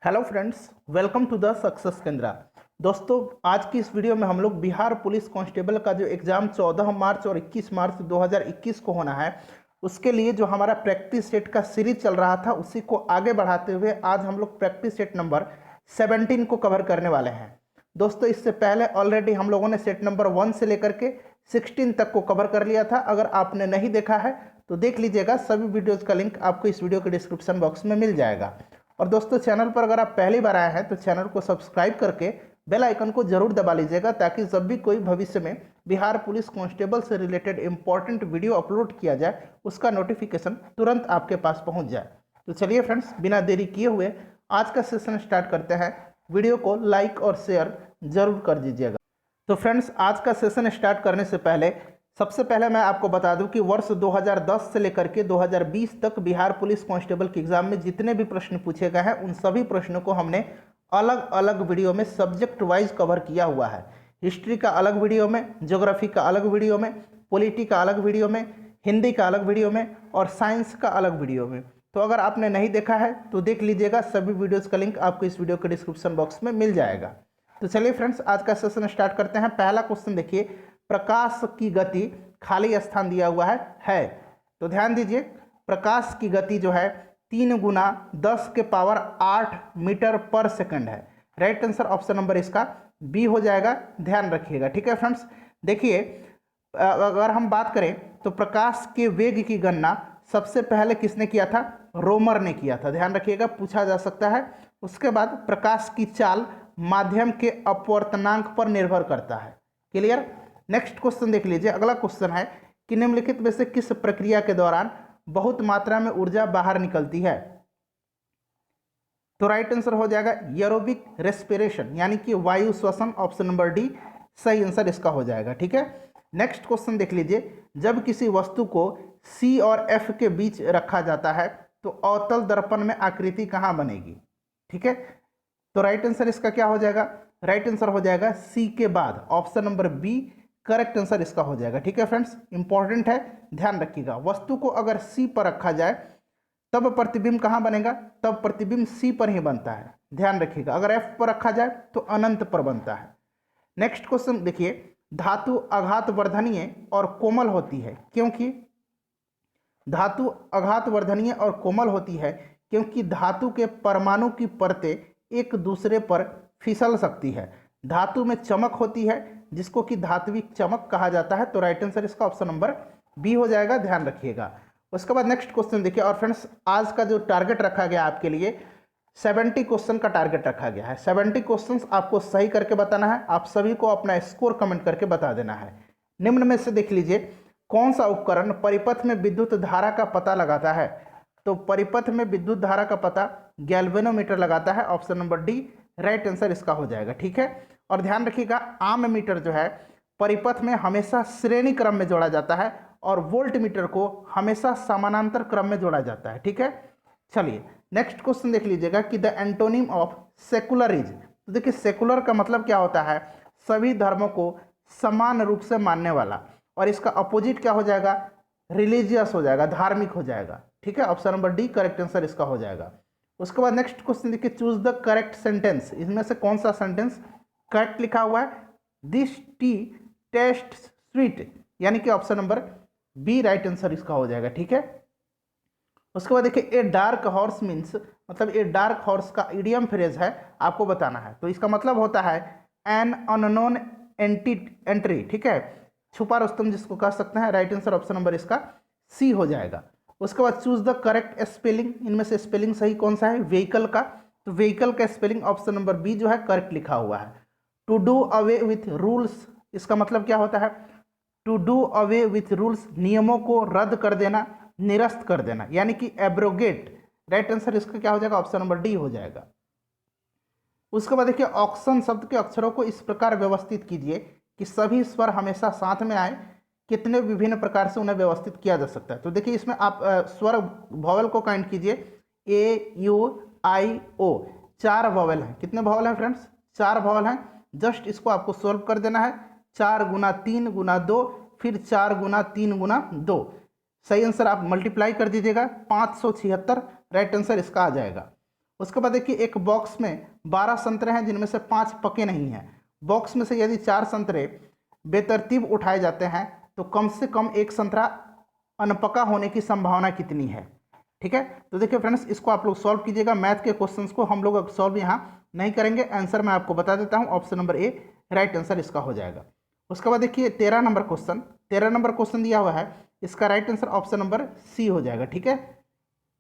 Hello friends, welcome to the success Kendra. दोस्तों, आज की इस वीडियो में हम लोग बिहार पुलिस कांस्टेबल का जो एग्ज़ाम 14 मार्च और 21 मार्च 2021 को होना है, उसके लिए जो हमारा प्रैक्टिस सेट का सीरीज चल रहा था उसी को आगे बढ़ाते हुए आज हम लोग प्रैक्टिस सेट नंबर 17 को कवर करने वाले हैं। दोस्तों, इससे पहले ऑलरेडी हम लोगों ने सेट नंबर 1 से लेकर के 16 तक को कवर कर लिया था। अगर आपने नहीं देखा है तो देख लीजिएगा, सभी वीडियोज़ का लिंक आपको इस वीडियो के डिस्क्रिप्शन बॉक्स में मिल जाएगा। और दोस्तों, चैनल पर अगर आप पहली बार आए हैं तो चैनल को सब्सक्राइब करके बेल आइकन को जरूर दबा लीजिएगा, ताकि जब भी कोई भविष्य में बिहार पुलिस कांस्टेबल से रिलेटेड इंपॉर्टेंट वीडियो अपलोड किया जाए उसका नोटिफिकेशन तुरंत आपके पास पहुंच जाए। तो चलिए फ्रेंड्स, बिना देरी किए हुए आज का सेशन स्टार्ट करते हैं। वीडियो को लाइक और शेयर जरूर कर दीजिएगा। तो फ्रेंड्स, आज का सेशन स्टार्ट करने से पहले सबसे पहले मैं आपको बता दूं कि वर्ष 2010 से लेकर के 2020 तक बिहार पुलिस कांस्टेबल के एग्जाम में जितने भी प्रश्न पूछे गए हैं उन सभी प्रश्नों को हमने अलग अलग वीडियो में सब्जेक्ट वाइज कवर किया हुआ है। हिस्ट्री का अलग वीडियो में, ज्योग्राफी का अलग वीडियो में, पॉलिटी का अलग वीडियो में, हिंदी का अलग वीडियो में और साइंस का अलग वीडियो में। तो अगर आपने नहीं देखा है तो देख लीजिएगा, सभी वीडियोज़ का लिंक आपको इस वीडियो के डिस्क्रिप्शन बॉक्स में मिल जाएगा। तो चलिए फ्रेंड्स, आज का सेशन स्टार्ट करते हैं। पहला क्वेश्चन देखिए, प्रकाश की गति खाली स्थान दिया हुआ है। तो ध्यान दीजिए, प्रकाश की गति जो है 3 गुना 10 के पावर 8 मीटर पर सेकंड है। राइट आंसर ऑप्शन नंबर इसका बी हो जाएगा, ध्यान रखिएगा। ठीक है फ्रेंड्स, देखिए अगर हम बात करें तो प्रकाश के वेग की गणना सबसे पहले किसने किया था? रोमर ने किया था, ध्यान रखिएगा, पूछा जा सकता है। उसके बाद प्रकाश की चाल माध्यम के अपवर्तनांक पर निर्भर करता है। क्लियर? नेक्स्ट क्वेश्चन देख लीजिए। अगला क्वेश्चन है कि निम्नलिखित में से किस प्रक्रिया के दौरान बहुत मात्रा में ऊर्जा बाहर निकलती है? तो राइट आंसर हो जाएगा एरोबिक रेस्पिरेशन, यानी कि वायु श्वसन। ऑप्शन नंबर डी सही आंसर इसका हो जाएगा। ठीक है, नेक्स्ट क्वेश्चन देख लीजिए। जब किसी वस्तु को सी और एफ के बीच रखा जाता है तो अवतल दर्पण में आकृति कहाँ बनेगी? ठीक है, तो राइट आंसर इसका क्या हो जाएगा? राइट आंसर हो जाएगा सी के बाद, option number B correct answer इसका हो जाएगा। ठीक है फ्रेंड्स, इंपॉर्टेंट है, ध्यान रखिएगा। वस्तु को अगर सी पर रखा जाए तब प्रतिबिंब कहाँ बनेगा? तब प्रतिबिंब सी पर ही बनता है, ध्यान रखिएगा। अगर एफ पर रखा जाए तो अनंत पर बनता है। नेक्स्ट क्वेश्चन देखिए, धातु आघात वर्धनीय और कोमल होती है क्योंकि धातु आघात वर्धनीय और कोमल होती है क्योंकि धातु के परमाणु की परतें एक दूसरे पर फिसल सकती है। धातु में चमक होती है जिसको कि धात्विक चमक कहा जाता है। तो राइट आंसर इसका ऑप्शन नंबर बी हो जाएगा, ध्यान रखिएगा। उसके बाद नेक्स्ट क्वेश्चन देखिए। और फ्रेंड्स, आज का जो टारगेट रखा गया आपके लिए 70 क्वेश्चन का टारगेट रखा गया है। 70 क्वेश्चन आपको सही करके बताना है। आप सभी को अपना स्कोर कमेंट करके बता देना है। निम्न में से देख लीजिए, कौन सा उपकरण परिपथ में विद्युत धारा का पता लगाता है? तो परिपथ में विद्युत धारा का पता गैल्वेनोमीटर लगाता है। Option number D right answer इसका हो जाएगा। ठीक है, और ध्यान रखिएगा, आम मीटर जो है परिपथ में हमेशा श्रेणी क्रम में जोड़ा जाता है और वोल्ट मीटर को हमेशा समानांतर क्रम में जोड़ा जाता है। ठीक है, चलिए नेक्स्ट क्वेश्चन देख लीजिएगा कि the antonym of secular is. तो देखिए, सेकुलर का मतलब क्या होता है? सभी धर्मों को समान रूप से मानने वाला, और इसका अपोजिट क्या हो जाएगा? रिलीजियस हो जाएगा, धार्मिक हो जाएगा। ठीक है, option number D correct answer इसका हो जाएगा। उसके बाद नेक्स्ट क्वेश्चन देखिए, चूज द करेक्ट सेंटेंस। इसमें से कौन सा सेंटेंस करेक्ट लिखा हुआ है? दिस टी टेस्ट स्वीट, यानी कि option number B right answer इसका हो जाएगा। ठीक है, उसके बाद देखिए, ए डार्क हॉर्स मीन्स, मतलब ए डार्क हॉर्स का इडियम फ्रेज है, आपको बताना है। तो इसका मतलब होता है एन अननोन एंट्री। ठीक है, छुपा रुस्तम जिसको कह सकते हैं। राइट आंसर ऑप्शन नंबर इसका सी हो जाएगा। उसके बाद चूज द करेक्ट स्पेलिंग। इनमें से स्पेलिंग सही कौन सा है? व्हीकल का। तो व्हीकल का स्पेलिंग ऑप्शन नंबर बी जो है करेक्ट लिखा हुआ है। To do away with rules, इसका मतलब क्या होता है? To do away with rules, नियमों को रद्द कर देना, निरस्त कर देना, यानी कि एब्रोगेट। राइट आंसर इसका क्या हो जाएगा? ऑप्शन नंबर डी हो जाएगा। उसके बाद देखिए, ऑक्सन शब्द के अक्षरों को इस प्रकार व्यवस्थित कीजिए कि सभी स्वर हमेशा साथ में आए। कितने विभिन्न प्रकार से उन्हें व्यवस्थित किया जा सकता है? तो देखिए, इसमें आप स्वर वॉवेल को काउंट कीजिए। ए यू आई ओ, 4 वॉवेल हैं। कितने वॉवेल हैं फ्रेंड्स? 4 वॉवेल हैं। जस्ट इसको आपको सोल्व कर देना है। 4 गुना 3 गुना 2, फिर 4 गुना 3 गुना 2। सही आंसर आप मल्टीप्लाई कर दीजिएगा, 576 राइट आंसर इसका आ जाएगा। उसके बाद देखिए एक बॉक्स में 12 संतरे हैं जिनमें से 5 पके नहीं हैं। बॉक्स में से यदि 4 संतरे बेतरतीब उठाए जाते हैं तो कम से कम एक संतरा अनपका होने की संभावना कितनी है। ठीक है, तो देखिए फ्रेंड्स, इसको आप लोग सॉल्व कीजिएगा। मैथ के क्वेश्चंस को हम लोग सॉल्व यहाँ नहीं करेंगे, आंसर मैं आपको बता देता हूँ। ऑप्शन नंबर ए राइट आंसर इसका हो जाएगा। उसके बाद देखिए 13 नंबर क्वेश्चन दिया हुआ है, इसका right answer option number C हो जाएगा। ठीक है,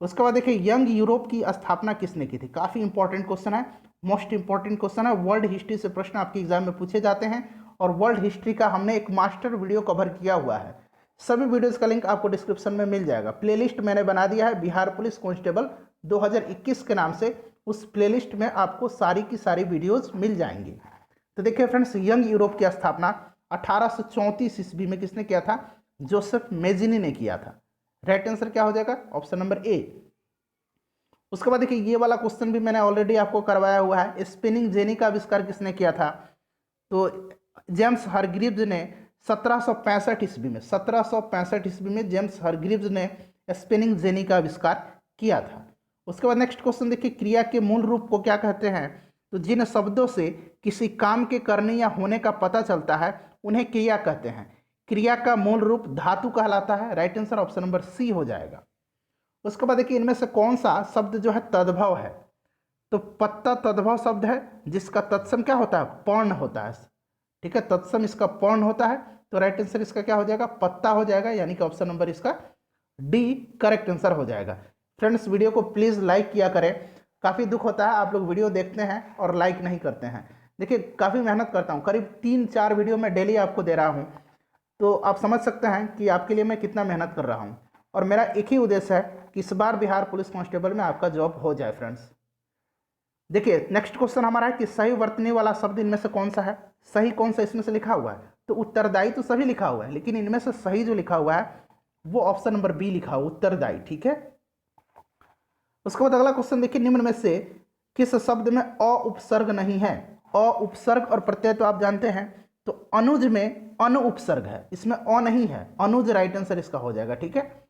उसके बाद देखिए यंग यूरोप की स्थापना किसने की थी। काफ़ी इंपॉर्टेंट क्वेश्चन है, मोस्ट इंपॉर्टेंट क्वेश्चन है। वर्ल्ड हिस्ट्री से प्रश्न आपके एग्जाम में पूछे जाते हैं और वर्ल्ड हिस्ट्री का हमने एक मास्टर वीडियो कवर किया हुआ है। सभी वीडियोस का लिंक आपको डिस्क्रिप्शन में मिल जाएगा। प्लेलिस्ट मैंने बना दिया है बिहार पुलिस कांस्टेबल 2021 के नाम से, उस प्लेलिस्ट में आपको सारी की सारी वीडियोस मिल जाएंगी। तो देखिए फ्रेंड्स, यंग यूरोप की स्थापना 1834 ईस्वी में किसने किया था? जोसेफ मेजिनी ने किया था। राइट आंसर क्या हो जाएगा? ऑप्शन नंबर ए। उसके बाद देखिए ये वाला क्वेश्चन भी मैंने ऑलरेडी आपको करवाया हुआ है। स्पिनिंग जेनी का आविष्कार किसने किया था? तो जेम्स हरग्रीव्स ने 1765 ईस्वी में 1765 ईस्वी में जेम्स हरग्रीव्स ने स्पिनिंग जेनी का आविष्कार किया था। उसके बाद नेक्स्ट क्वेश्चन देखिए, क्रिया के मूल रूप को क्या कहते हैं? तो जिन शब्दों से किसी काम के करने या होने का पता चलता है उन्हें क्रिया कहते हैं। क्रिया का मूल रूप धातु कहलाता है। Right answer option number C हो जाएगा। उसके बाद देखिए इनमें से कौन सा शब्द जो है तद्भव है? तो पत्ता तद्भव शब्द है जिसका तत्सम क्या होता है? पर्ण होता है। ठीक है, तत्सम इसका पर्ण होता है। तो राइट आंसर इसका क्या हो जाएगा? पत्ता हो जाएगा, यानी कि ऑप्शन नंबर इसका डी करेक्ट आंसर हो जाएगा। फ्रेंड्स, वीडियो को प्लीज़ लाइक किया करें। काफ़ी दुख होता है आप लोग वीडियो देखते हैं और लाइक नहीं करते हैं। देखिए काफ़ी मेहनत करता हूँ, करीब 3-4 वीडियो मैं डेली आपको दे रहा हूँ, तो आप समझ सकते हैं कि आपके लिए मैं कितना मेहनत कर रहा हूँ। और मेरा एक ही उद्देश्य है कि इस बार बिहार पुलिस कांस्टेबल में आपका जॉब हो जाए। फ्रेंड्स देखिए नेक्स्ट क्वेश्चन हमारा है कि सही वर्तनी वाला शब्द इनमें से कौन सा है? सही कौन सा इसमें से लिखा हुआ है? तो उत्तरदायी तो सभी लिखा हुआ है, लेकिन इनमें से सही जो लिखा हुआ है वो ऑप्शन नंबर बी लिखा हुआ, उत्तरदायी। ठीक है, उसके बाद अगला क्वेश्चन देखिए, निम्न में से किस शब्द में अ उपसर्ग नहीं है? अ उपसर्ग और प्रत्यय तो आप जानते हैं, तो अनुज में अन उपसर्ग है, इसमें अ नहीं है, अनुज राइट आंसर इसका हो जाएगा। ठीक है,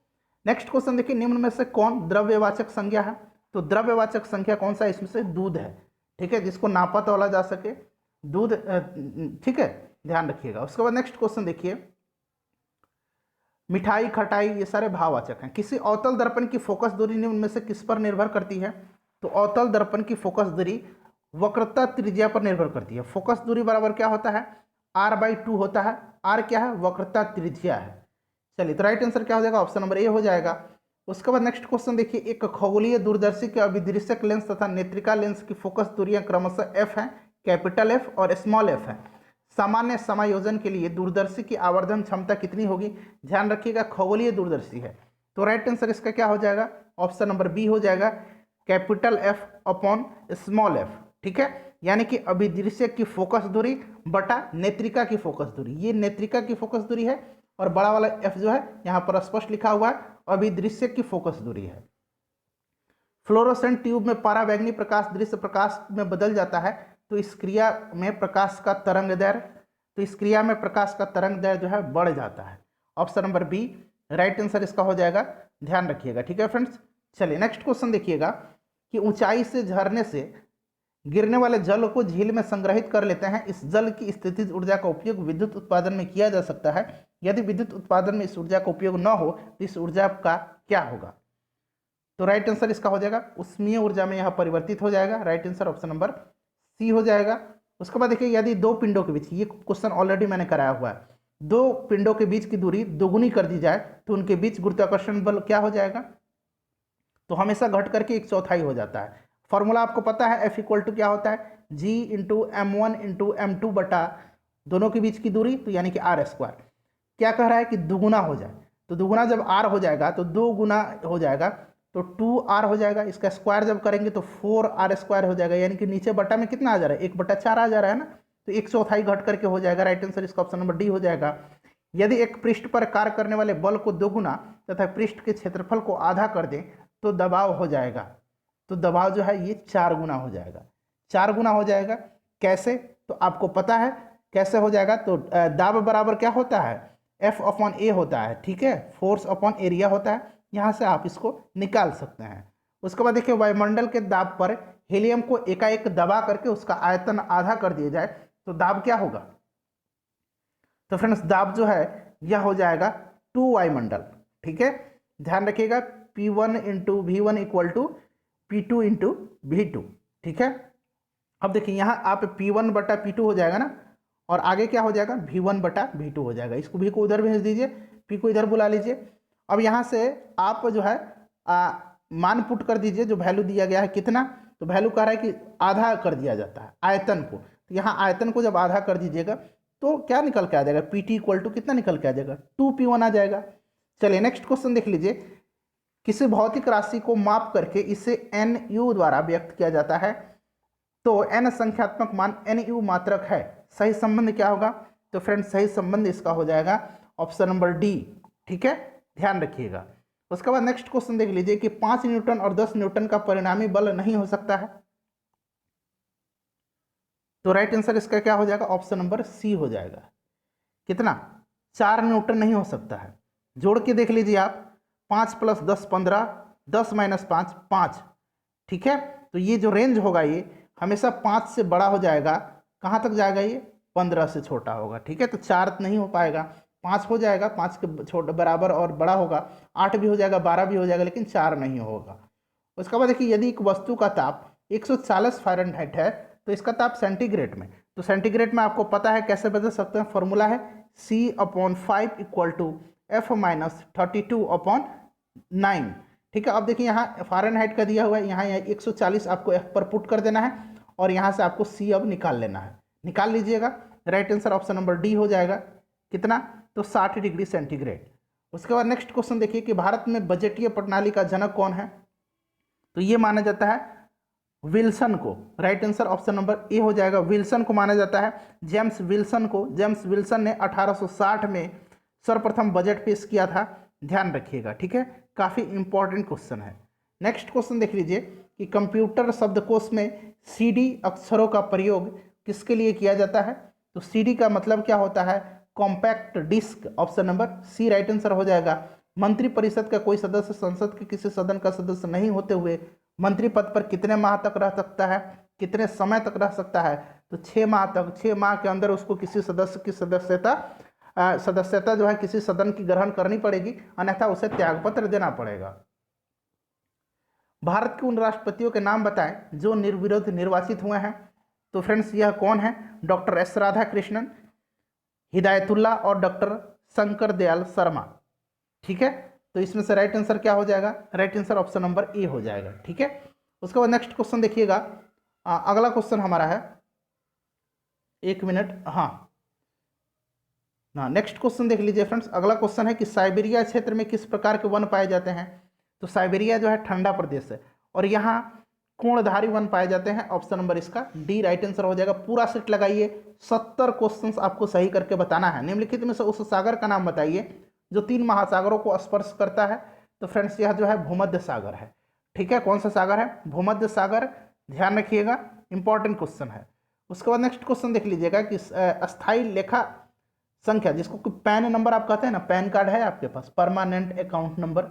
नेक्स्ट क्वेश्चन देखिए, निम्न में से कौन द्रव्यवाचक संज्ञा है? तो द्रव्यवाचक संख्या कौन सा? इसमें से दूध है। ठीक है, जिसको नापा तोला जा सके, दूध। ठीक है, ध्यान रखिएगा। उसके बाद नेक्स्ट क्वेश्चन देखिए, मिठाई, खटाई, ये सारे भाववाचक हैं। किसी अवतल दर्पण की फोकस दूरी निम्न में से किस पर निर्भर करती है? तो अवतल दर्पण की फोकस दूरी वक्रता त्रिज्या पर निर्भर करती है। फोकस दूरी बराबर क्या होता है? r/2 होता है। r क्या है? वक्रता त्रिज्या है। चलिए, तो राइट आंसर क्या हो जाएगा? ऑप्शन नंबर ए हो जाएगा। उसके बाद नेक्स्ट क्वेश्चन देखिए, एक खगोलीय दूरदर्शी के अभिदृश्यक लेंस तथा नेत्रिका लेंस की फोकस दूरियां क्रमशः f है, कैपिटल F और स्मॉल f है। सामान्य समायोजन के लिए दूरदर्शी की आवर्धन क्षमता कितनी होगी? ध्यान रखिएगा, खगोलीय दूरदर्शी है, तो राइट आंसर इसका क्या हो जाएगा? ऑप्शन नंबर बी हो जाएगा, capital F upon small f। ठीक है, यानी कि अभिदृश्यक की फोकस दूरी बटा नेत्रिका की फोकस दूरी, ये नेत्रिका की फोकस दूरी है और बड़ा वाला f जो है यहाँ पर स्पष्ट लिखा हुआ है, अभिदृश्यक की फोकस दूरी है। फ्लोरोसेंट ट्यूब में पराबैंगनी प्रकाश दृश्य प्रकाश में बदल जाता है, तो इस क्रिया में प्रकाश का तरंग दैर्ध्य जो है बढ़ जाता है। Option number B right answer इसका हो जाएगा, ध्यान रखिएगा। ठीक है फ्रेंड्स, चलिए नेक्स्ट क्वेश्चन देखिएगा कि ऊंचाई से झरने से गिरने वाले जल को झील में संग्रहित कर लेते हैं। इस जल की स्थितिज ऊर्जा का उपयोग विद्युत उत्पादन में किया जा सकता है। यदि विद्युत उत्पादन में इस ऊर्जा का उपयोग न हो तो इस ऊर्जा का क्या होगा? तो राइट आंसर इसका हो जाएगा उष्मीय ऊर्जा में यह परिवर्तित हो जाएगा। Right answer option number C हो जाएगा। उसके बाद देखिए, यदि दो पिंडों के बीच, ये क्वेश्चन ऑलरेडी मैंने कराया हुआ है, दो पिंडों के बीच की दूरी दोगुनी कर दी जाए तो उनके बीच गुरुत्वाकर्षण बल क्या हो जाएगा? तो हमेशा घट करके 1/4 हो जाता है। फॉर्मूला आपको पता है, F इक्वल टू क्या होता है? G into M1 into M2 बटा दोनों के बीच की दूरी, तो यानी कि R स्क्वायर। क्या कह रहा है कि दुगुना हो जाए, तो दुगुना जब R हो जाएगा तो 2 गुना हो जाएगा, तो 2R हो जाएगा। इसका स्क्वायर जब करेंगे तो 4R स्क्वायर हो जाएगा, यानी कि नीचे बटा में कितना आ जा रहा है? 1/4 आ जा रहा है ना, तो 1/4 घट करके हो जाएगा। राइट आंसर इसका ऑप्शन नंबर डी हो जाएगा। यदि एक पृष्ठ पर कार्य करने वाले बल को दोगुना तथा पृष्ठ के क्षेत्रफल को आधा कर दें तो दबाव हो जाएगा, तो दबाव जो है ये 4 गुना हो जाएगा। 4 गुना हो जाएगा कैसे? तो आपको पता है कैसे हो जाएगा। तो दाब बराबर क्या होता है? F अपॉन ए होता है। ठीक है, फोर्स अपॉन एरिया होता है। यहाँ से आप इसको निकाल सकते हैं। उसके बाद देखिए वायुमंडल के दाब पर हीलियम को एकाएक दबा करके उसका आयतन आधा कर दिया जाए तो दाब क्या होगा? तो फ्रेंड्स दाब जो है यह हो जाएगा 2 वायुमंडल। ठीक है, ध्यान रखिएगा P1 into V1 equal to P2 into V2। ठीक है, अब देखिए यहाँ आप P1 बटा P2 हो जाएगा ना, और आगे क्या हो जाएगा V1 बटा V2 हो जाएगा। इसको V को उधर भेज दीजिए, P को इधर बुला लीजिए। अब यहाँ से आप जो है मान पुट कर दीजिए, जो वैल्यू दिया गया है कितना, तो वैल्यू कह रहा है कि आधा कर दिया जाता है आयतन को। तो यहाँ आयतन को जब आधा कर दीजिएगा तो क्या निकल के आ जाएगा, PT इक्वल टू कितना निकल के आ जाएगा 2P1 आ जाएगा। चलिए नेक्स्ट क्वेश्चन देख लीजिए। किसी भौतिक राशि को माप करके इसे NU द्वारा व्यक्त किया जाता है तो n संख्यात्मक मान NU मात्रक है, सही संबंध क्या होगा? तो फ्रेंड्स सही संबंध इसका हो जाएगा ऑप्शन नंबर डी। ठीक है, ध्यान रखिएगा। उसके बाद नेक्स्ट क्वेश्चन देख लीजिए कि 5 न्यूटन और 10 न्यूटन का परिणामी बल नहीं हो सकता है, तो राइट आंसर इसका क्या हो जाएगा? ऑप्शन नंबर सी हो जाएगा। कितना? 4 न्यूटन नहीं हो सकता है। जोड़ के देख लीजिए आप, 5 + 10 15, 10 - 5 5। ठीक है, तो ये जो रेंज होगा ये हमेशा 5 से बड़ा हो जाएगा। कहाँ तक जाएगा? ये 15 से छोटा होगा। ठीक है, तो 4 नहीं हो पाएगा, 5 हो जाएगा, 5 के छोटे बराबर और बड़ा होगा, 8 भी हो जाएगा, 12 भी हो जाएगा, लेकिन 4 नहीं होगा। उसके बाद देखिए यदि एक वस्तु का ताप 140 फ़ारेनहाइट है तो इसका ताप सेंटीग्रेड में, तो सेंटीग्रेड में आपको पता है कैसे बदल सकते हैं, फॉर्मूला है C/5 = F - 32/9। ठीक है, अब देखिए यहाँ फ़ारेनहाइट का दिया हुआ है, यहाँ 140 आपको F पर पुट कर देना है और यहाँ से आपको C अब निकाल लेना है। निकाल लीजिएगा, right answer option number D हो जाएगा। कितना? तो 60 डिग्री सेंटीग्रेड। उसके बाद नेक्स्ट क्वेश्चन देखिए कि भारत में बजटीय प्रणाली का जनक कौन है? तो ये माना जाता है विल्सन को। राइट आंसर ऑप्शन नंबर ए हो जाएगा, विल्सन को माना जाता है। जेम्स विल्सन ने 1860 में सर्वप्रथम बजट पेश किया था, ध्यान रखिएगा। ठीक है, काफ़ी इंपॉर्टेंट क्वेश्चन है। नेक्स्ट क्वेश्चन देख लीजिए कि कंप्यूटर शब्दकोश में CD अक्षरों का प्रयोग किसके लिए किया जाता है? तो CD का मतलब क्या होता है? Compact disc, option number C right answer हो जाएगा। मंत्रिपरिषद का कोई सदस्य संसद के किसी सदन का सदस्य नहीं होते हुए मंत्री पद पर कितने माह तक रह सकता है, कितने समय तक रह सकता है? तो 6 माह तक। 6 माह के अंदर उसको किसी सदस्य की सदस्यता जो है किसी सदन की ग्रहण करनी पड़ेगी, अन्यथा उसे त्यागपत्र देना पड़ेगा। भारत के उन राष्ट्रपतियों के नाम बताएं जो निर्विरोध निर्वाचित हुए हैं। तो फ्रेंड्स यह कौन है? डॉक्टर एस राधाकृष्णन, हिदायतुल्ला और डॉक्टर शंकर दयाल शर्मा। ठीक है, तो इसमें से राइट आंसर क्या हो जाएगा? राइट आंसर ऑप्शन नंबर ए हो जाएगा। ठीक है, उसके बाद नेक्स्ट क्वेश्चन देखिएगा। अगला क्वेश्चन हमारा है, 1 मिनट, हाँ नेक्स्ट क्वेश्चन देख लीजिए फ्रेंड्स। अगला क्वेश्चन है कि साइबेरिया क्षेत्र में किस प्रकार के वन पाए जाते हैं? तो साइबेरिया जो है ठंडा प्रदेश है और यहाँ कोणधारी वन पाए जाते हैं, ऑप्शन नंबर इसका डी राइट आंसर हो जाएगा। पूरा सेट लगाइए, 70 क्वेश्चंस आपको सही करके बताना है। निम्नलिखित में से उस सागर का नाम बताइए जो 3 महासागरों को स्पर्श करता है। तो फ्रेंड्स यह जो है भूमध्य सागर है। ठीक है, कौन सा सागर है? भूमध्य सागर, ध्यान रखिएगा, इंपॉर्टेंट क्वेश्चन है। उसके बाद नेक्स्ट क्वेश्चन देख लीजिएगा कि अस्थायी लेखा संख्या, जिसको कि पैन नंबर आप कहते हैं ना, पैन कार्ड है आपके पास, परमानेंट अकाउंट नंबर।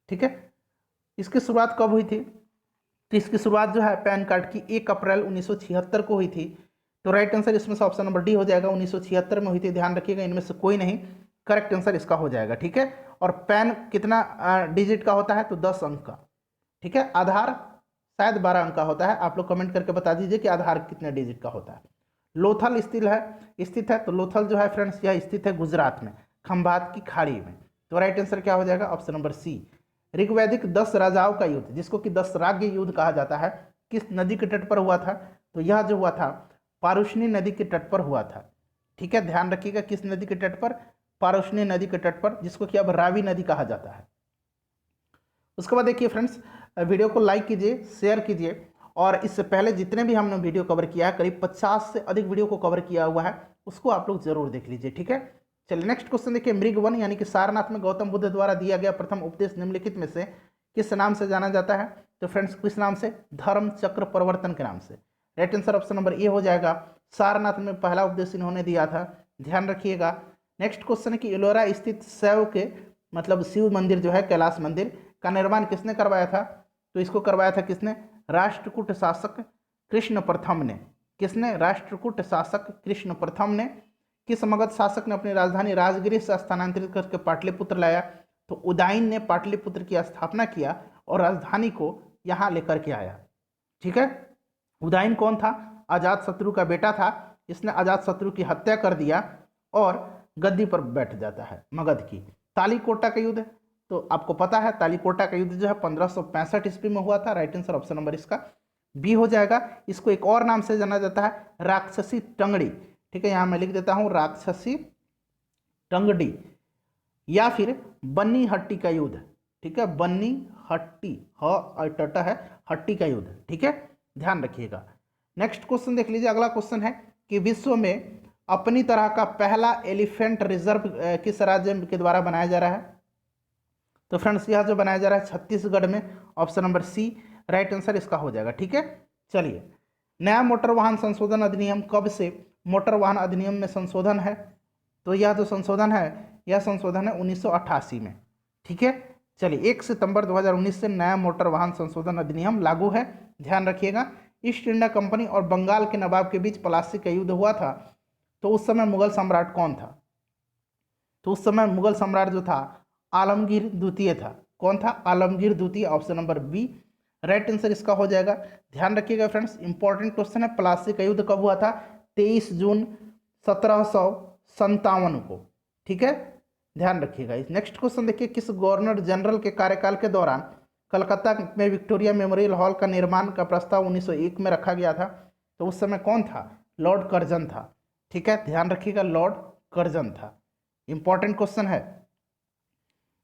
ठीक है, इसकी शुरुआत कब हुई थी? तो इसकी शुरुआत जो है पैन कार्ड की 1 अप्रैल 1976 को हुई थी। तो राइट आंसर इसमें से ऑप्शन नंबर डी हो जाएगा, 1976 में हुई थी। ध्यान रखिएगा, इनमें से कोई नहीं, करेक्ट आंसर इसका हो जाएगा। ठीक है, और पैन कितना डिजिट का होता है? तो 10 अंक का। ठीक है, आधार शायद 12 अंक का होता है। आप लोग कमेंट करके बता दीजिए कि आधार कितने डिजिट का होता है। लोथल स्थित है, तो लोथल जो है फ्रेंड्स यह स्थित है गुजरात में, खंभात की खाड़ी में। तो राइट आंसर क्या हो जाएगा? ऑप्शन नंबर सी। ऋग्वैदिक 10 राजाओं का युद्ध, जिसको कि 10 राज्य युद्ध कहा जाता है, किस नदी के तट पर हुआ था? तो यह जो हुआ था पारुष्णी नदी के तट पर हुआ था। ठीक है, ध्यान रखिएगा, किस नदी के तट पर? पारुष्णी नदी के तट पर, जिसको कि अब रावी नदी कहा जाता है। उसके बाद देखिए फ्रेंड्स, वीडियो को लाइक कीजिए, शेयर कीजिए, और इससे पहले जितने भी हमने वीडियो कवर किया है, करीब 50 से अधिक वीडियो को कवर किया हुआ है, उसको आप लोग जरूर देख लीजिए। ठीक है, चलिए नेक्स्ट क्वेश्चन देखिए। मृगवन यानी कि सारनाथ में गौतम बुद्ध द्वारा दिया गया प्रथम उपदेश निम्नलिखित में से किस नाम से जाना जाता है? तो फ्रेंड्स किस नाम से? धर्म चक्र प्रवर्तन के नाम से। राइट आंसर ऑप्शन नंबर ए हो जाएगा। सारनाथ में पहला उपदेश इन्होंने दिया था, ध्यान रखिएगा। नेक्स्ट क्वेश्चन है कि एलोरा स्थित शैव के मतलब शिव मंदिर जो है, कैलाश मंदिर का निर्माण किसने करवाया था? तो इसको करवाया था किसने? राष्ट्रकूट शासक कृष्ण प्रथम ने। किसने? राष्ट्रकूट शासक कृष्ण प्रथम ने। किस मगध शासक ने अपनी राजधानी राजगिरी से स्थानांतरित करके पाटलिपुत्र लाया? तो उदयन ने पाटलिपुत्र की स्थापना किया और राजधानी को यहाँ लेकर के आया। ठीक है, उदयन कौन था? अजातशत्रु का बेटा था। इसने अजातशत्रु की हत्या कर दिया और गद्दी पर बैठ जाता है मगध की। तालीकोटा का युद्ध, तो आपको पता है तालीकोटा का युद्ध जो है 1565 ईस्वी में हुआ था। राइट आंसर ऑप्शन नंबर इसका बी हो जाएगा। इसको एक और नाम से जाना जाता है, राक्षसी टंगड़ी। ठीक है, यहाँ मैं लिख देता हूँ राक्षसी टंगड़ी, या फिर बन्नी हट्टी का युद्ध। ठीक है, बन्नी हट्टी, टटा है, हट्टी का युद्ध। ठीक है, ध्यान रखिएगा। नेक्स्ट क्वेश्चन देख लीजिए। अगला क्वेश्चन है कि विश्व में अपनी तरह का पहला एलिफेंट रिजर्व किस राज्य के द्वारा बनाया जा रहा है? तो फ्रेंड्स यह जो बनाया जा रहा है छत्तीसगढ़ में। Option number C right answer इसका हो जाएगा। ठीक है, चलिए, नया मोटर वाहन संशोधन अधिनियम कब से मोटर वाहन अधिनियम में संशोधन है? तो यह जो संशोधन है, यह संशोधन है 1988 में। ठीक है, चलिए, 1 सितंबर 2019 से नया मोटर वाहन संशोधन अधिनियम लागू है। ध्यान रखिएगा। ईस्ट इंडिया कंपनी और बंगाल के नवाब के बीच प्लासी का युद्ध हुआ था, तो उस समय मुगल सम्राट कौन था? तो उस समय मुगल सम्राट जो था आलमगीर द्वितीय था। कौन था? आलमगीर द्वितीय। Option number B right answer इसका हो जाएगा। ध्यान रखिएगा फ्रेंड्स, इंपॉर्टेंट क्वेश्चन है। प्लासी का युद्ध कब हुआ था? 23 जून 1757 को। ठीक है, ध्यान रखिएगा। नेक्स्ट क्वेश्चन देखिए, किस गवर्नर जनरल के कार्यकाल के दौरान कलकत्ता में विक्टोरिया मेमोरियल हॉल का निर्माण का प्रस्ताव 1901 में रखा गया था? तो उस समय कौन था? लॉर्ड कर्जन था। ठीक है, ध्यान रखिएगा, लॉर्ड कर्जन था। इंपॉर्टेंट क्वेश्चन है।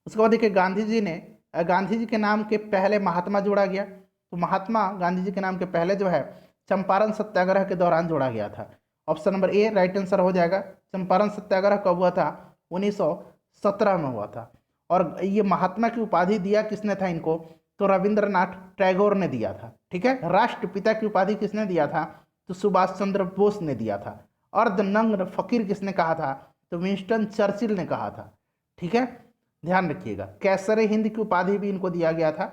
उसके बाद देखिए, गांधी जी के नाम के पहले महात्मा जोड़ा गया। तो महात्मा गांधी जी के नाम के पहले जो है चंपारण सत्याग्रह के दौरान जोड़ा गया था। ऑप्शन नंबर ए राइट आंसर हो जाएगा। चंपारण सत्याग्रह कब हुआ था? 1917 में हुआ था। और ये महात्मा की उपाधि दिया किसने था इनको? तो रविंद्रनाथ टैगोर ने दिया था। ठीक है, राष्ट्रपिता की उपाधि किसने दिया था? तो सुभाष चंद्र बोस ने दिया था। अर्धनग्न फकीर किसने कहा था? तो विंस्टन चर्चिल ने कहा था। ठीक है, ध्यान रखिएगा। कैसरे हिंद की उपाधि भी इनको दिया गया था।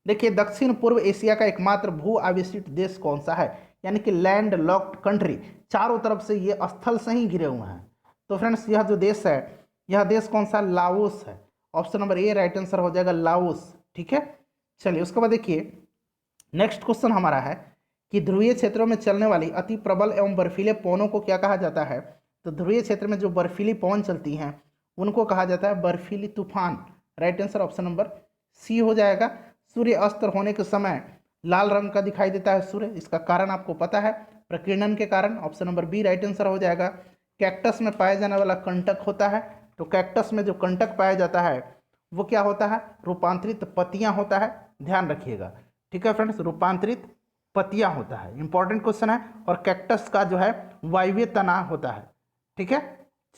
देखिए, दक्षिण पूर्व एशिया का एकमात्र भू आविष्ट देश कौन सा है? यानी कि लैंड लॉक्ड कंट्री, चारों तरफ से ये स्थल से ही घिरे हुए हैं। तो फ्रेंड्स यह जो देश है, यह देश कौन सा? लाओस है। ऑप्शन नंबर ए राइट आंसर हो जाएगा, लाओस। ठीक है, चलिए, उसके बाद देखिए, नेक्स्ट क्वेश्चन हमारा है कि ध्रुवीय क्षेत्रों में चलने वाली अति प्रबल एवं बर्फीले पवनों को क्या कहा जाता है? तो ध्रुवीय क्षेत्र में जो बर्फीली पवन चलती हैं उनको कहा जाता है बर्फीली तूफान। Right answer option number C हो जाएगा। सूर्य अस्त होने के समय लाल रंग का दिखाई देता है सूर्य, इसका कारण आपको पता है, प्रकीर्णन के कारण। Option number B right answer हो जाएगा। कैक्टस में पाया जाने वाला कंटक होता है, तो कैक्टस में जो कंटक पाया जाता है वो क्या होता है? रूपांतरित पत्तियां होता है। ध्यान रखिएगा। ठीक है फ्रेंड्स, रूपांतरित पत्तियां होता है। इंपॉर्टेंट क्वेश्चन है। और कैक्टस का जो है वायवीय तना होता है। ठीक है,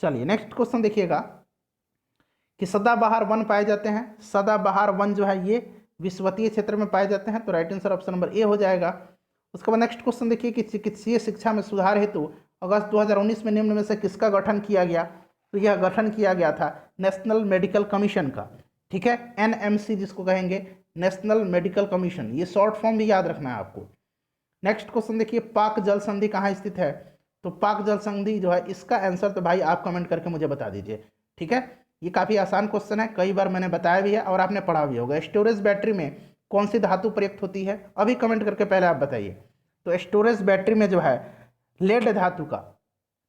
चलिए, नेक्स्ट क्वेश्चन देखिएगा कि सदाबहार वन पाए जाते हैं। सदाबहार वन जो है ये विषुवतीय क्षेत्र में पाए जाते हैं। तो राइट आंसर ऑप्शन नंबर ए हो जाएगा। उसके बाद नेक्स्ट क्वेश्चन देखिए कि चिकित्सीय शिक्षा में सुधार हेतु अगस्त 2019 में निम्न में से किसका गठन किया गया? तो यह गठन किया गया था नेशनल मेडिकल कमीशन का। ठीक है, एनएमसी जिसको कहेंगे, नेशनल मेडिकल कमीशन। ये शॉर्ट फॉर्म भी याद रखना है आपको। नेक्स्ट क्वेश्चन देखिए, पाक जल संधि कहाँ स्थित है? तो पाक जल संधि जो है, इसका आंसर तो भाई आप कमेंट करके मुझे बता दीजिए। ठीक है, ये काफ़ी आसान क्वेश्चन है, कई बार मैंने बताया भी है और आपने पढ़ा भी होगा। स्टोरेज बैटरी में कौन सी धातु प्रयुक्त होती है? अभी कमेंट करके पहले आप बताइए। तो स्टोरेज बैटरी में जो है लेड धातु का,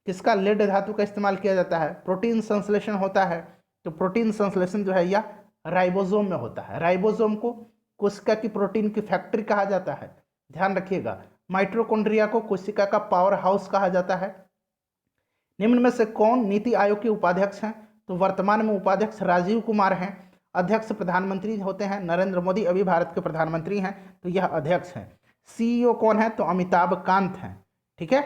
किसका? लेड धातु का इस्तेमाल किया जाता है। प्रोटीन संश्लेषण होता है, तो प्रोटीन संश्लेषण जो है यह राइबोसोम में होता है। राइबोसोम को कोशिका की प्रोटीन की फैक्ट्री कहा जाता है। ध्यान रखिएगा। माइटोकॉन्ड्रिया को कोशिका का पावर हाउस कहा जाता है। निम्न में से कौन नीति आयोग के उपाध्यक्ष हैं? तो वर्तमान में उपाध्यक्ष राजीव कुमार हैं। अध्यक्ष प्रधानमंत्री होते हैं, नरेंद्र मोदी अभी भारत के प्रधानमंत्री हैं, तो यह अध्यक्ष हैं। सीईओ कौन है? तो अमिताभ कांत हैं। ठीक है,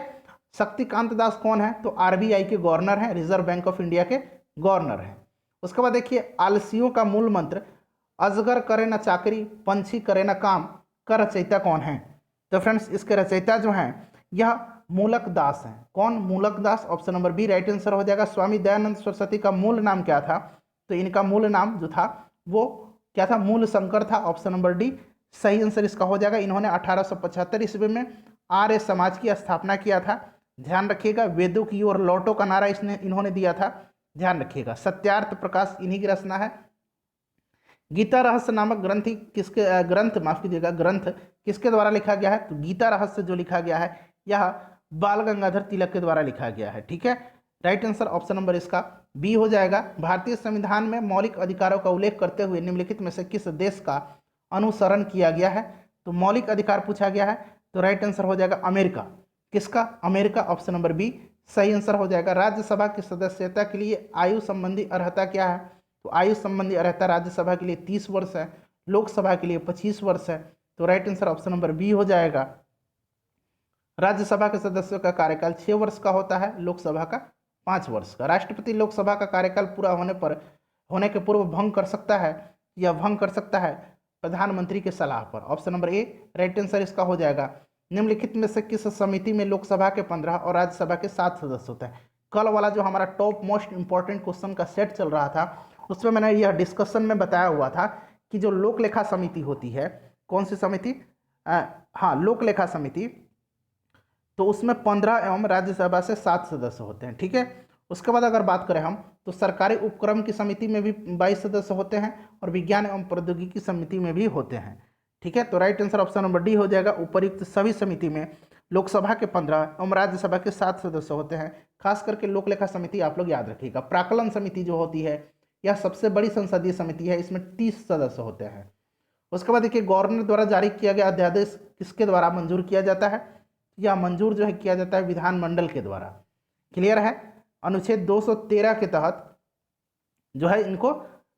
शक्तिकांत दास कौन है? तो आरबीआई के गवर्नर हैं, रिजर्व बैंक ऑफ इंडिया के गवर्नर हैं। उसके बाद देखिए, आलसियों का मूल मंत्र अजगर करे न चाकरी, पंछी करे न काम का रचयिता कौन है? तो फ्रेंड्स इसके रचयिता जो हैं यह मूलक दास हैं। कौन? Mulak Das. Option number B right answer हो जाएगा। स्वामी दयानंद सरस्वती का मूल नाम क्या था? तो इनका मूल नाम जो था वो क्या था, मूल शंकर था, ऑप्शन नंबर डी सही आंसर इसका हो जाएगा। इन्होंने 1875 ईस्वी में आर्य समाज की स्थापना किया था, ध्यान रखिएगा। वेदों की ओर लौटो का नारा इन्होंने दिया था, ध्यान रखिएगा। सत्यार्थ प्रकाश इन्हीं की रचना है। गीता रहस्य नामक ग्रंथ माफ कीजिएगा, ग्रंथ किसके द्वारा लिखा गया है, तो गीता रहस्य जो लिखा गया है यह बाल गंगाधर तिलक के द्वारा लिखा गया है, ठीक है। राइट आंसर ऑप्शन नंबर इसका बी हो जाएगा। भारतीय संविधान में मौलिक अधिकारों का उल्लेख करते हुए निम्नलिखित में से किस देश का अनुसरण किया गया है, तो मौलिक अधिकार पूछा गया है, तो राइट आंसर हो जाएगा अमेरिका। किसका, अमेरिका, ऑप्शन नंबर बी सही आंसर हो जाएगा। राज्यसभा की सदस्यता के लिए आयु संबंधी अर्हता क्या है, तो आयु संबंधी अर्हता राज्यसभा के लिए 30 वर्ष है, लोकसभा के लिए 25 वर्ष है, तो right answer option number B हो जाएगा। राज्यसभा के सदस्यों का कार्यकाल 6 वर्ष का होता है, लोकसभा का 5 वर्ष का। राष्ट्रपति लोकसभा का कार्यकाल पूरा होने के पूर्व भंग कर सकता है या भंग कर सकता है प्रधानमंत्री के सलाह पर, ऑप्शन नंबर ए राइट आंसर इसका हो जाएगा। निम्नलिखित में से किस समिति में लोकसभा के 15 और राज्यसभा के 7 सदस्य होते हैं। कल वाला जो हमारा टॉप मोस्ट इंपॉर्टेंट क्वेश्चन का सेट चल रहा था उसमें मैंने यह डिस्कशन में बताया हुआ था कि जो लोक लेखा समिति होती है, कौन सी समिति, हाँ लोक लेखा समिति, तो उसमें 15 एवं राज्यसभा से 7 सदस्य होते हैं, ठीक है। उसके बाद अगर बात करें हम तो सरकारी उपक्रम की समिति में भी 22 सदस्य होते हैं और विज्ञान एवं प्रौद्योगिकी समिति में भी होते हैं, ठीक है। तो right answer option number D हो जाएगा। उपर्युक्त सभी समिति में लोकसभा के 15 एवं राज्यसभा के 7 सदस्य होते हैं। खास करके लोक लेखा समिति आप लोग याद रखिएगा। प्राक्कलन समिति जो होती है यह सबसे बड़ी संसदीय समिति है, इसमें 30 सदस्य होते हैं। उसके बाद देखिए गवर्नर द्वारा जारी किया गया अध्यादेश किसके द्वारा मंजूर किया जाता है, या मंजूर जो है किया जाता है विधानमंडल के द्वारा, क्लियर है। अनुच्छेद 213 के तहत जो है इनको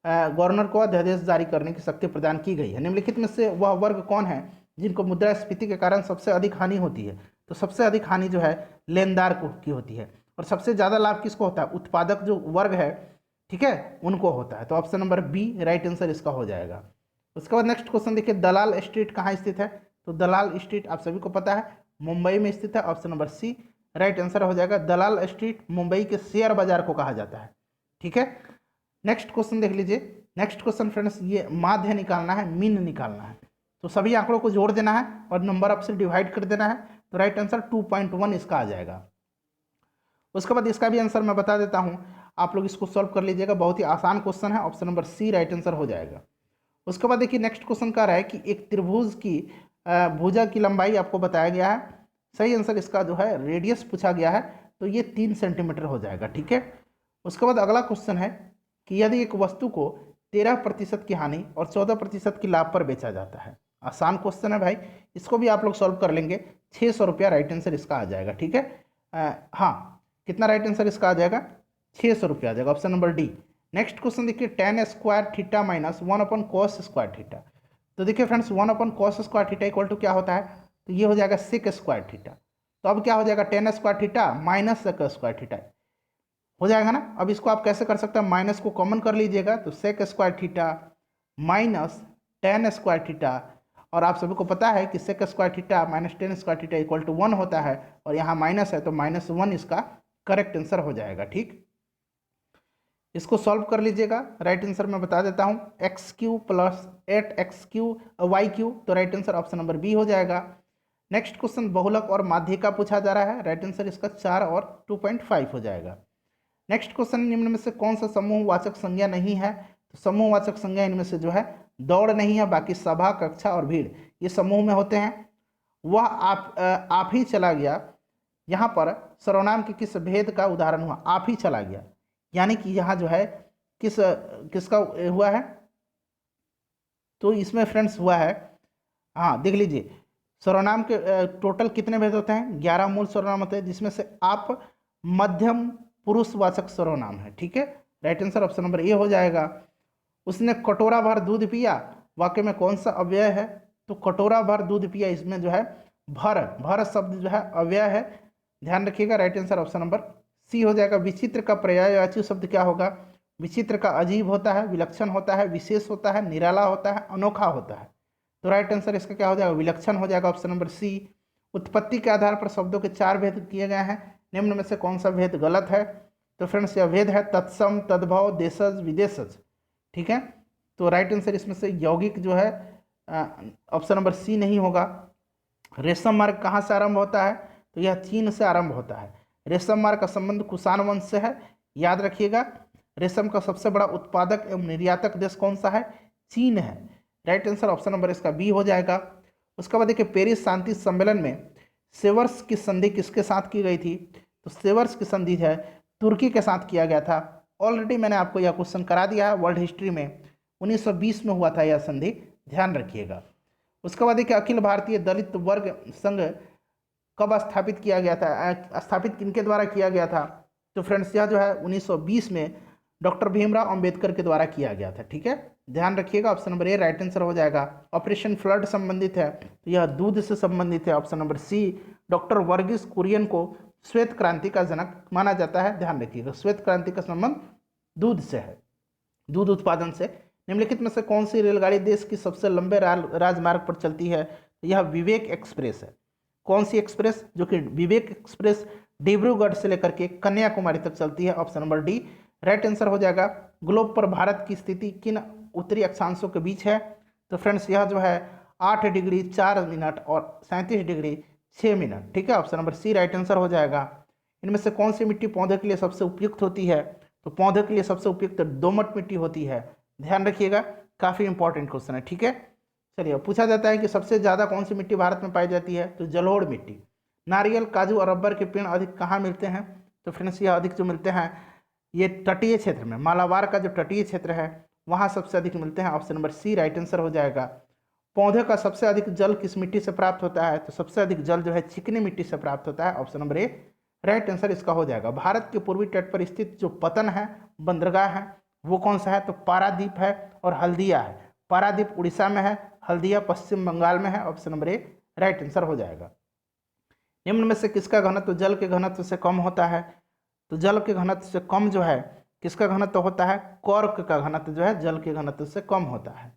गवर्नर को अध्यादेश जारी करने की शक्ति प्रदान की गई है। निम्नलिखित में से वह वर्ग कौन है जिनको मुद्रास्फीति के कारण सबसे अधिक हानि होती है, तो सबसे अधिक हानि जो है लेनदार को की होती है और सबसे ज़्यादा लाभ किसको होता है, उत्पादक जो वर्ग है, ठीक है, उनको होता है। तो option number B right answer इसका हो जाएगा। उसके बाद नेक्स्ट क्वेश्चन देखिए, दलाल स्ट्रीट कहाँ स्थित है, तो दलाल स्ट्रीट आप सभी को पता है मुंबई में स्थित है, option number C right answer हो जाएगा। दलाल स्ट्रीट मुंबई के शेयर बाजार को कहा जाता है, ठीक है। नेक्स्ट क्वेश्चन देख लीजिए। नेक्स्ट क्वेश्चन फ्रेंड्स ये माध्य निकालना है, मीन निकालना है, तो सभी आंकड़ों को जोड़ देना है और नंबर ऑफ से डिवाइड कर देना है, तो राइट आंसर 2.1 इसका आ जाएगा। उसके बाद इसका भी आंसर मैं बता देता हूँ, आप लोग इसको सॉल्व कर लीजिएगा, बहुत ही आसान क्वेश्चन है, option number C right answer हो जाएगा। उसके बाद देखिए नेक्स्ट क्वेश्चन कह रहा है कि एक त्रिभुज की भुजा की लंबाई आपको बताया गया है, सही आंसर इसका जो है रेडियस पूछा गया है, तो ये 3 सेंटीमीटर हो जाएगा, ठीक है। उसके बाद अगला क्वेश्चन है कि यदि एक वस्तु को 13% की हानि और 14% की लाभ पर बेचा जाता है, आसान क्वेश्चन है भाई, इसको भी आप लोग सॉल्व कर लेंगे। 600 रुपया राइट आंसर इसका आ जाएगा, ठीक है। हाँ कितना राइट आंसर इसका आ जाएगा, 600 रुपया आ जाएगा, option number D. Next question देखिए, tan square theta minus 1/cos square theta, तो देखिए friends 1/cos square theta equal to क्या होता है, तो ये हो जाएगा सेक स्क्वायर थीटा। तो अब क्या हो जाएगा, tan square theta minus sec square theta हो जाएगा ना। अब इसको आप कैसे कर सकते हैं, माइनस को कॉमन कर लीजिएगा, तो sec square theta minus tan square theta, और आप सभी को पता है कि sec square theta minus tan square theta equal to 1 होता है, और यहाँ माइनस है तो -1 इसका करेक्ट आंसर हो जाएगा, ठीक। इसको सॉल्व कर लीजिएगा, राइट आंसर मैं बता देता हूँ, x³ + 8x³ y³, तो right answer option number B हो जाएगा। नेक्स्ट क्वेश्चन बहुलक और माध्य का पूछा जा रहा है, राइट आंसर इसका 4 और 2.5 हो जाएगा। नेक्स्ट क्वेश्चन, निम्न में से कौन सा समूहवाचक संज्ञा नहीं है, तो समूहवाचक संज्ञा इनमें से जो है दौड़ नहीं है, बाकी सभा, कक्षा और भीड़ ये समूह में होते हैं। वह आप ही चला गया, यहाँ पर सर्वनाम के किस भेद का उदाहरण हुआ, आप ही चला गया, यानी कि यहाँ जो है किसका हुआ है, तो इसमें फ्रेंड्स हुआ है, हाँ देख लीजिए, सर्वनाम के टोटल कितने भेद होते हैं, 11 मूल सर्वनाम होते हैं, जिसमें से आप मध्यम पुरुषवाचक सर्वनाम है, ठीक है। राइट आंसर ऑप्शन नंबर ए हो जाएगा। उसने कटोरा भर दूध पिया, वाक्य में कौन सा अव्यय है, तो कटोरा भर दूध पिया, इसमें जो है भर शब्द जो है अव्यय है, ध्यान रखिएगा, right answer option number C हो जाएगा। विचित्र का पर्यायवाची शब्द क्या होगा, विचित्र का अजीब होता है, विलक्षण होता है, विशेष होता है, निराला होता है, अनोखा होता है, तो राइट आंसर इसका क्या हो जाएगा, विलक्षण हो जाएगा, ऑप्शन नंबर सी। उत्पत्ति के आधार पर शब्दों के 4 भेद किए गए हैं, निम्न में से कौन सा भेद गलत है, तो फ्रेंड्स यह भेद है तत्सम, तद्भव, देशज, विदेशज, ठीक है। तो राइट आंसर इसमें से यौगिक जो है ऑप्शन नंबर सी नहीं होगा। रेशम मार्ग कहाँ से आरंभ होता है, तो यह चीन से आरंभ होता है। रेशम मार्ग का संबंध कुषाण वंश से है, याद रखिएगा। रेशम का सबसे बड़ा उत्पादक एवं निर्यातक देश कौन सा है, चीन है। राइट आंसर ऑप्शन नंबर इसका बी हो जाएगा। उसके बाद देखिए पेरिस शांति सम्मेलन में सेवर्स की संधि किसके साथ की गई थी, तो सेवर्स की संधि है तुर्की के साथ किया गया था। ऑलरेडी मैंने आपको यह क्वेश्चन करा दिया है वर्ल्ड हिस्ट्री में, 1920 में हुआ था यह संधि, ध्यान रखिएगा। उसके बाद देखिए अखिल भारतीय दलित वर्ग संघ कब स्थापित किया गया था, स्थापित किनके द्वारा किया गया था, तो फ्रेंड्स यह जो है 1920 में डॉक्टर भीमराव अंबेडकर के द्वारा किया गया था। ठीक है, ध्यान रखिएगा। ऑप्शन नंबर ए राइट आंसर हो जाएगा। ऑपरेशन फ्लड संबंधित है, तो यह दूध से संबंधित है, option number C. Doctor Verghese Kurien को श्वेत क्रांति का जनक माना जाता है, ध्यान रखिएगा। श्वेत क्रांति का संबंध दूध से है, दूध उत्पादन से। निम्नलिखित में से कौन सी रेलगाड़ी देश की सबसे लंबे राजमार्ग पर चलती है, तो यह विवेक एक्सप्रेस है। कौन सी एक्सप्रेस, जो कि विवेक एक्सप्रेस डिब्रूगढ़ से लेकर के कन्याकुमारी तक चलती है, option number D right answer हो जाएगा। ग्लोब पर भारत की स्थिति किन उत्तरी अक्षांशों के बीच है, तो फ्रेंड्स यह जो है 8 डिग्री 4 मिनट और 37 डिग्री 6 मिनट। ठीक है, option number C right answer हो जाएगा। इनमें से कौन सी मिट्टी पौधे के लिए सबसे उपयुक्त होती है, तो पौधे के लिए सबसे उपयुक्त दोमट मिट्टी होती है, ध्यान रखिएगा। काफ़ी इंपॉर्टेंट क्वेश्चन है। ठीक है, चलिए पूछा जाता है कि सबसे ज़्यादा कौन सी मिट्टी भारत में पाई जाती है, तो जलोढ़ मिट्टी। नारियल, काजू और रबर के पेड़ अधिक कहाँ मिलते हैं, तो फ्रेंड्स यह अधिक जो मिलते हैं ये तटीय क्षेत्र में, मालाबार का जो तटीय क्षेत्र है वहाँ सबसे अधिक मिलते हैं, option number C right answer हो जाएगा। पौधे का सबसे अधिक जल किस मिट्टी से प्राप्त होता है, तो सबसे अधिक जल जो है चिकनी मिट्टी से प्राप्त होता है, ऑप्शन नंबर ए राइट आंसर इसका हो जाएगा। भारत के पूर्वी तट पर स्थित जो पतन है, बंदरगाह है, वो कौन सा है, तो पारादीप है और हल्दिया है। पारादीप उड़ीसा में है, हल्दिया पश्चिम बंगाल में है, ऑप्शन नंबर ए राइट आंसर हो जाएगा। निम्न में से किसका घनत्व जल के घनत्व से कम होता है, तो जल के घनत्व से कम जो है किसका घनत्व होता है, कॉर्क का घनत्व जो है जल के घनत्व से कम होता है।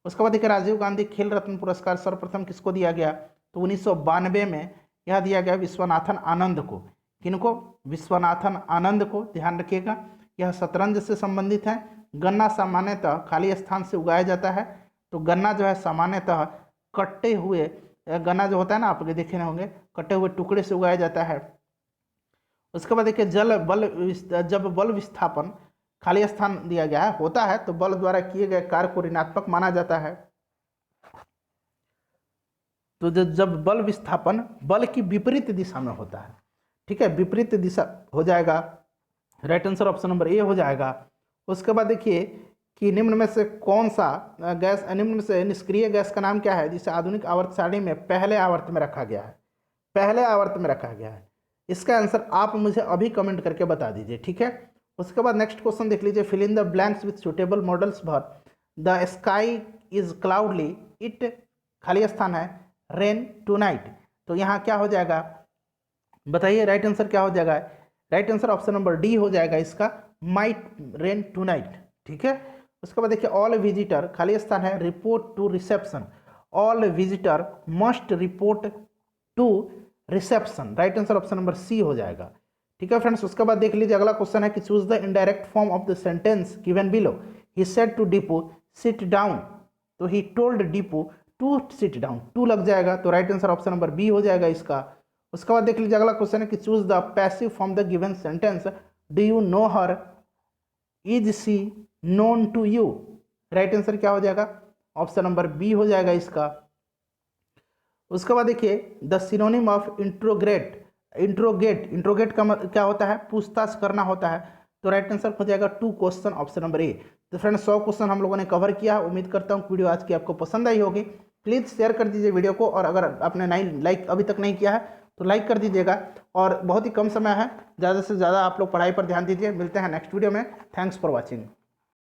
उसके बाद देखिए राजीव गांधी खेल रत्न पुरस्कार सर्वप्रथम किसको दिया गया, तो 1992 में यह दिया गया विश्वनाथन आनंद को। किनको, विश्वनाथन आनंद को, ध्यान रखिएगा। यह शतरंज से संबंधित है। गन्ना सामान्यतः खाली स्थान से उगाया जाता है, तो गन्ना जो है सामान्यतः कट्टे हुए गन्ना जो होता है ना, आप लोग देखे होंगे, कटे हुए टुकड़े से उगाया जाता है। उसके बाद देखिए जब बल विस्थापन खाली स्थान दिया गया है होता है, तो बल द्वारा किए गए कार्य को ऋणात्मक माना जाता है। तो जब बल विस्थापन बल की विपरीत दिशा में होता है, ठीक है, विपरीत दिशा हो जाएगा, राइट आंसर ऑप्शन नंबर ए हो जाएगा। उसके बाद देखिए कि निम्न में से कौन सा गैस, निम्न में से निष्क्रिय गैस का नाम क्या है जिसे आधुनिक आवर्त सारणी में पहले आवर्त में रखा गया है, पहले आवर्त में रखा गया है। इसका आंसर आप मुझे अभी कमेंट करके बता दीजिए, ठीक है। उसके बाद नेक्स्ट क्वेश्चन देख लीजिए, fill in the blanks with suitable modals for the sky is cloudy it, खाली स्थान है, रेन टू नाइट। तो यहाँ क्या हो जाएगा बताइए, राइट आंसर क्या हो जाएगा, right answer option number D हो जाएगा इसका, माइट रेन टू नाइट, ठीक है। उसके बाद देखिए ऑल विजिटर, खाली स्थान है, report to reception, all visitor must report to reception, right answer option number C हो जाएगा, ठीक है फ्रेंड्स। उसके बाद देख लीजिए अगला क्वेश्चन है कि choose the indirect form of the sentence given below. He said to Deepu sit down, तो he told Deepu to sit down, to लग जाएगा, तो right answer option number B हो जाएगा इसका। उसके बाद देख लीजिए अगला क्वेश्चन है कि choose the passive form the given sentence, do you know her, is she known to you, right answer क्या हो जाएगा, ऑप्शन नंबर बी हो जाएगा इसका। उसके बाद देखिए the synonym of interrogate, interrogate का क्या होता है, पूछताछ करना होता है, तो राइट आंसर हो जाएगा two question, option number A. तो फ्रेंड्स 100 क्वेश्चन हम लोगों ने कवर किया, उम्मीद करता हूँ वीडियो आज की आपको पसंद आई होगी। प्लीज़ शेयर कर दीजिए वीडियो को, और अगर आपने लाइक अभी तक नहीं किया है तो लाइक कर दीजिएगा, और बहुत ही कम समय है, ज़्यादा से ज़्यादा आप लोग पढ़ाई पर ध्यान दीजिए। मिलते हैं नेक्स्ट वीडियो में, थैंक्स फॉर वॉचिंग।